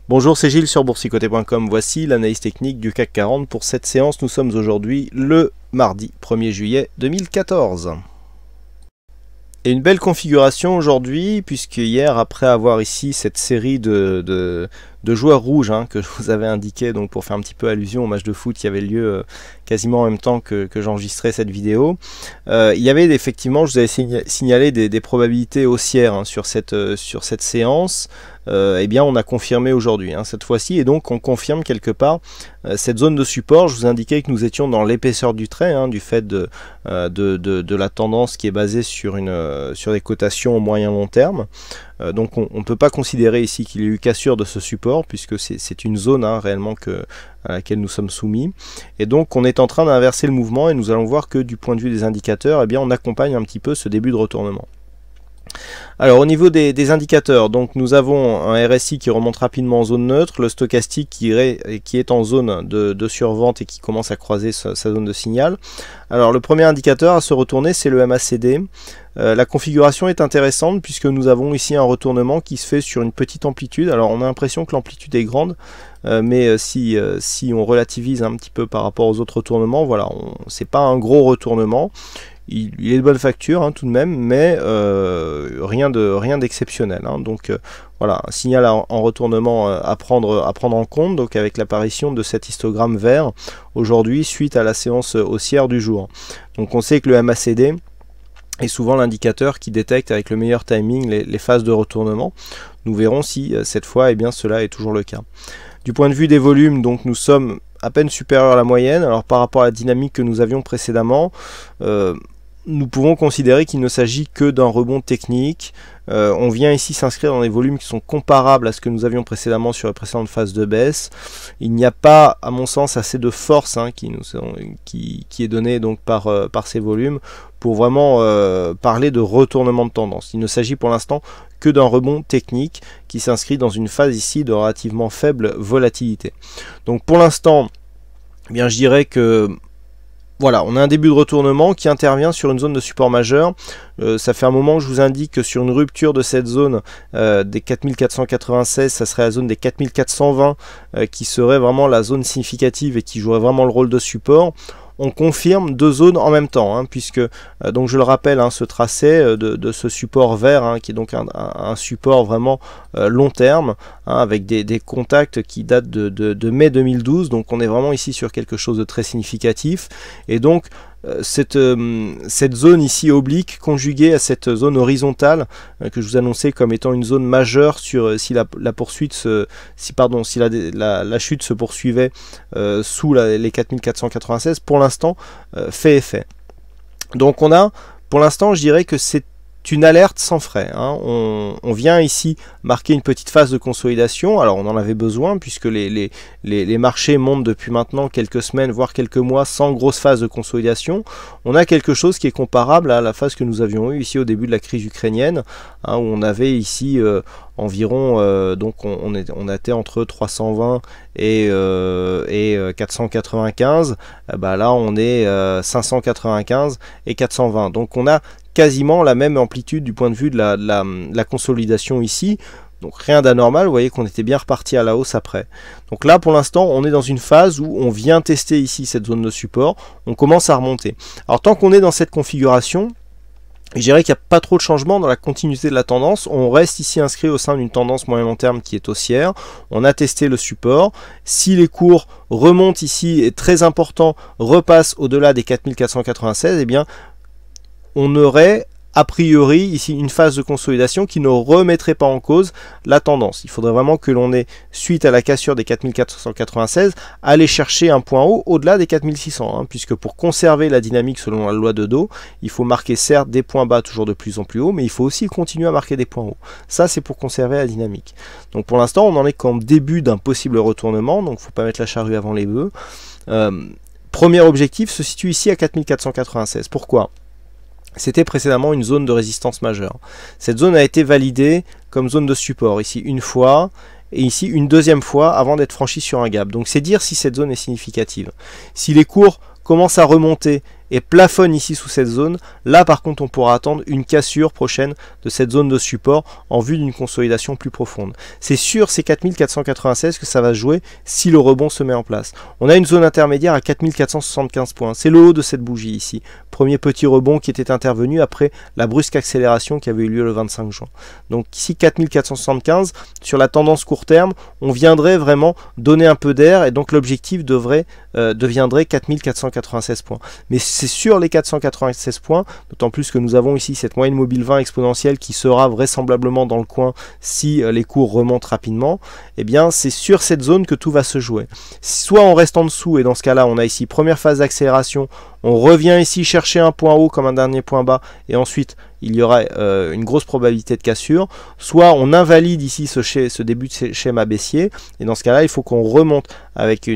Bonjour, c'est Gilles sur boursicoté.com. Voici l'analyse technique du CAC 40 pour cette séance. Nous sommes aujourd'hui le mardi 1er juillet 2014. Et une belle configuration aujourd'hui, puisque hier, après avoir ici cette série de joueurs rouges que je vous avais indiqué, donc pour faire un petit peu allusion au match de foot qui avait lieu quasiment en même temps que j'enregistrais cette vidéo, il y avait effectivement, je vous avais signalé des probabilités haussières sur cette séance. Eh bien on a confirmé aujourd'hui cette fois-ci, et donc on confirme quelque part cette zone de support. Je vous indiquais que nous étions dans l'épaisseur du trait, du fait de la tendance qui est basée sur des cotations au moyen long terme. Donc on ne peut pas considérer ici qu'il y ait eu cassure de ce support, puisque c'est une zone réellement à laquelle nous sommes soumis. Et donc on est en train d'inverser le mouvement, et nous allons voir que du point de vue des indicateurs, eh bien on accompagne un petit peu ce début de retournement. Alors au niveau des indicateurs, donc nous avons un RSI qui remonte rapidement en zone neutre, le stochastique qui est en zone de survente et qui commence à croiser sa zone de signal. Alors le premier indicateur à se retourner, c'est le MACD. La configuration est intéressante puisque nous avons ici un retournement qui se fait sur une petite amplitude. Alors on a l'impression que l'amplitude est grande, mais si on relativise un petit peu par rapport aux autres retournements, voilà, c'est pas un gros retournement. Il est de bonne facture tout de même, mais rien d'exceptionnel. Donc voilà, un signal en retournement à prendre en compte, donc avec l'apparition de cet histogramme vert aujourd'hui suite à la séance haussière du jour. Donc on sait que le MACD est souvent l'indicateur qui détecte avec le meilleur timing les phases de retournement. Nous verrons si cette fois cela est toujours le cas. Du point de vue des volumes, donc nous sommes à peine supérieurs à la moyenne. Alors par rapport à la dynamique que nous avions précédemment, nous pouvons considérer qu'il ne s'agit que d'un rebond technique. On vient ici s'inscrire dans des volumes qui sont comparables à ce que nous avions précédemment sur la précédente phase de baisse. Il n'y a pas, à mon sens, assez de force qui est donnée donc par ces volumes pour vraiment parler de retournement de tendance. Il ne s'agit pour l'instant que d'un rebond technique qui s'inscrit dans une phase ici de relativement faible volatilité. Donc pour l'instant, eh bien je dirais que voilà, on a un début de retournement qui intervient sur une zone de support majeur. Ça fait un moment que je vous indique que sur une rupture de cette zone des 4496, ça serait la zone des 4420 qui serait vraiment la zone significative et qui jouerait vraiment le rôle de support. On confirme deux zones en même temps, puisque, donc je le rappelle, ce tracé de ce support vert, qui est donc un support vraiment long terme, avec des contacts qui datent de mai 2012, donc on est vraiment ici sur quelque chose de très significatif, et donc cette zone ici oblique conjuguée à cette zone horizontale que je vous annonçais comme étant une zone majeure sur si la chute se poursuivait sous les 4496, pour l'instant fait effet. Donc on a pour l'instant, je dirais que c'est une alerte sans frais. On vient ici marquer une petite phase de consolidation. Alors on en avait besoin puisque les marchés montent depuis maintenant quelques semaines voire quelques mois sans grosse phase de consolidation. On a quelque chose qui est comparable à la phase que nous avions eue ici au début de la crise ukrainienne, où on avait ici environ donc on était entre 320 et 495. Là on est 595 et 420. Donc on a quasiment la même amplitude du point de vue de la consolidation ici. Donc rien d'anormal, vous voyez qu'on était bien reparti à la hausse après. Donc là pour l'instant on est dans une phase où on vient tester ici cette zone de support, on commence à remonter. Alors tant qu'on est dans cette configuration, je dirais qu'il n'y a pas trop de changement dans la continuité de la tendance. On reste ici inscrit au sein d'une tendance moyen long terme qui est haussière. On a testé le support. Si les cours remontent ici et très important, repassent au-delà des 4496, eh bien on aurait a priori ici une phase de consolidation qui ne remettrait pas en cause la tendance. Il faudrait vraiment que l'on ait, suite à la cassure des 4496, aller chercher un point haut au-delà des 4600, puisque pour conserver la dynamique selon la loi de Dow, il faut marquer certes des points bas toujours de plus en plus haut, mais il faut aussi continuer à marquer des points hauts. Ça c'est pour conserver la dynamique. Donc pour l'instant on en est qu'en début d'un possible retournement, donc il ne faut pas mettre la charrue avant les bœufs. Premier objectif se situe ici à 4496. Pourquoi ? C'était précédemment une zone de résistance majeure. Cette zone a été validée comme zone de support ici une fois et ici une deuxième fois avant d'être franchie sur un gap. Donc c'est dire si cette zone est significative. Si les cours commencent à remonter et plafonne ici sous cette zone, là par contre on pourra attendre une cassure prochaine de cette zone de support en vue d'une consolidation plus profonde. C'est sur ces 4496 que ça va se jouer si le rebond se met en place. On a une zone intermédiaire à 4475 points, c'est le haut de cette bougie ici. Premier petit rebond qui était intervenu après la brusque accélération qui avait eu lieu le 25 juin. Donc ici 4475, sur la tendance court terme, on viendrait vraiment donner un peu d'air et donc l'objectif deviendrait 4496 points. Mais c'est sur les 496 points, d'autant plus que nous avons ici cette moyenne mobile 20 exponentielle qui sera vraisemblablement dans le coin si les cours remontent rapidement, et bien c'est sur cette zone que tout va se jouer. Soit on reste en dessous et dans ce cas-là on a ici première phase d'accélération, on revient ici chercher un point haut comme un dernier point bas et ensuite il y aura une grosse probabilité de cassure, soit on invalide ici ce début de schéma baissier et dans ce cas-là il faut qu'on remonte avec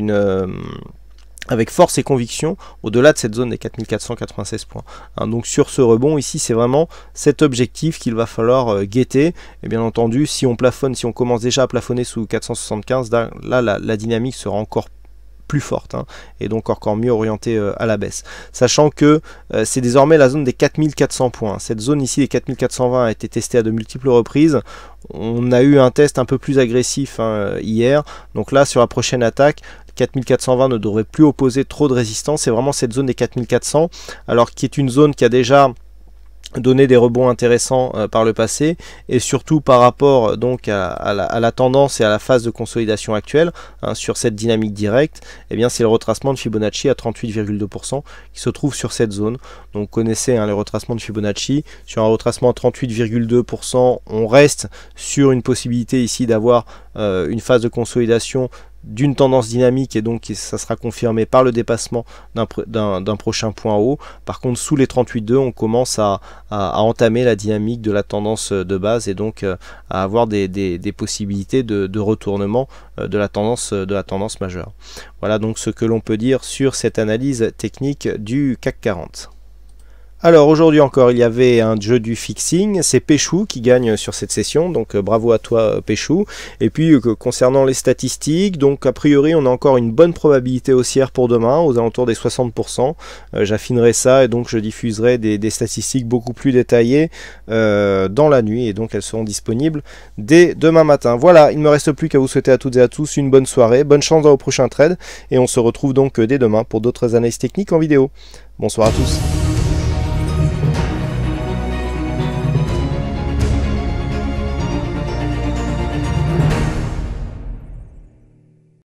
avec force et conviction au-delà de cette zone des 4496 points. Donc sur ce rebond ici, c'est vraiment cet objectif qu'il va falloir guetter. Et bien entendu, si on plafonne, si on commence déjà à plafonner sous 475, là la dynamique sera encore plus forte et donc encore mieux orientée à la baisse. Sachant que c'est désormais la zone des 4400 points. Cette zone ici des 4420 a été testée à de multiples reprises. On a eu un test un peu plus agressif hier. Donc là, sur la prochaine attaque, 4420 ne devrait plus opposer trop de résistance. C'est vraiment cette zone des 4400, alors qui est une zone qui a déjà donné des rebonds intéressants par le passé et surtout par rapport donc à la tendance et à la phase de consolidation actuelle sur cette dynamique directe, et bien c'est le retracement de Fibonacci à 38,2% qui se trouve sur cette zone. Donc vous connaissez le retracement de Fibonacci, sur un retracement à 38,2%, on reste sur une possibilité ici d'avoir une phase de consolidation d'une tendance dynamique et donc ça sera confirmé par le dépassement d'un prochain point haut. Par contre sous les 38,2 on commence à entamer la dynamique de la tendance de base et donc à avoir des possibilités de retournement de la tendance majeure. Voilà donc ce que l'on peut dire sur cette analyse technique du CAC 40. Alors aujourd'hui encore il y avait un jeu du fixing, c'est Péchou qui gagne sur cette session, donc bravo à toi Péchou. Et puis concernant les statistiques, donc a priori on a encore une bonne probabilité haussière pour demain, aux alentours des 60%. J'affinerai ça et donc je diffuserai des statistiques beaucoup plus détaillées dans la nuit et donc elles seront disponibles dès demain matin. Voilà, il ne me reste plus qu'à vous souhaiter à toutes et à tous une bonne soirée, bonne chance dans vos prochains trades et on se retrouve donc dès demain pour d'autres analyses techniques en vidéo. Bonsoir à tous.